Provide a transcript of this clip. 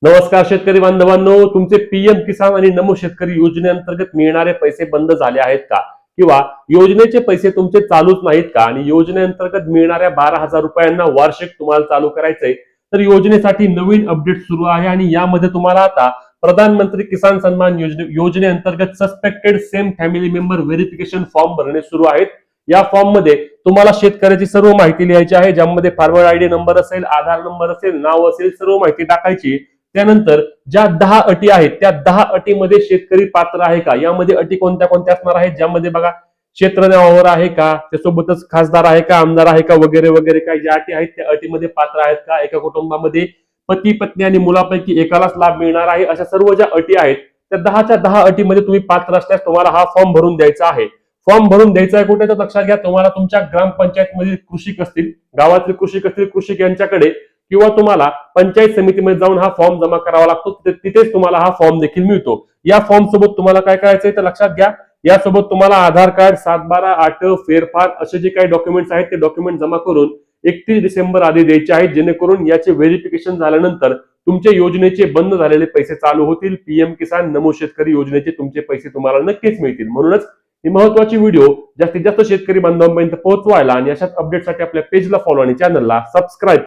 नमस्कार शेतकरी बांधवांनो, तुमचे पीएम किसान आणि नमो शेतकरी योजनेअंतर्गत मिळणारे पैसे बंद झाले आहेत का? किंवा योजनेचे पैसे तुमचे चालूच नाहीत का? आणि योजनेअंतर्गत मिळणाऱ्या 12,000 रुपयांना वार्षिक तुम्हाला चालू करायचंय, तर योजनेसाठी नवीन अपडेट सुरू आहे आणि यामध्ये तुम्हाला आता प्रधानमंत्री किसान सन्मान योजनेअंतर्गत suspected same family member verification form भरणे सुरू आहेत. या फॉर्म मध्ये तुम्हाला शेतकऱ्याची सर्व माहिती लिहायची आहे, ज्यामध्ये फॉरवर्ड आयडी नंबर असेल, आधार नंबर असेल, नाव असेल, सर्व माहिती टाकायची. त्यानंतर ज्या 10 अटी आहेत त्या 10 अटीमध्ये शेतकरी पात्र आहे का, यामध्ये अटी कोणत्या कोणत्या असणार आहेत, ज्यामध्ये बघा क्षेत्र नावावर आहे का, त्यासोबतच खासदार आहे का, आमदार आहे का, वगैरे वगैरे काय ज्या अटी आहेत त्या अटीमध्ये पात्र आहेत का, एका कुटुंबामध्ये पती पत्नी आणि मुलापैकी एकालाच लाभ मिळणार आहे, अशा सर्व ज्या अटी आहेत त्या 10च्या 10 अटीमध्ये तुम्ही पात्र असल्यास तुम्हाला हा फॉर्म भरून द्यायचा आहे. फॉर्म भरून द्यायचा आहे कुठे, तर लक्षात घ्या, तुम्हाला तुमच्या ग्रामपंचायत मधील कृषिक असतील, गावातील कृषिक असतील, कृषिक यांच्याकडे किंवा तुम्हाला पंचायत समितीमध्ये जाऊन हा फॉर्म जमा करावा लागतो. तिथेच तुम्हाला हा फॉर्म देखील मिळतो. या फॉर्म सोबत तुम्हाला काय करायचंय तर लक्षात घ्या, यासोबत तुम्हाला आधार कार्ड, 7/12, 8 फेरफार असे जे काही डॉक्युमेंट्स आहेत ते डॉक्युमेंट जमा करून 31 डिसेंबर आधी द्यायचे आहेत, जेणेकरून याचे व्हेरिफिकेशन झाल्यानंतर तुमच्या योजनेचे बंद झालेले पैसे चालू होतील. पीएम किसान नमो शेतकरी योजनेचे तुमचे पैसे तुम्हाला नक्कीच मिळतील. म्हणूनच ही महत्वाची व्हिडिओ जास्तीत जास्त शेतकरी बांधवांपर्यंत पोहोचवायला आणि अशाच अपडेटसाठी आपल्या पेजला फॉलो आणि चॅनलला सबस्क्राईब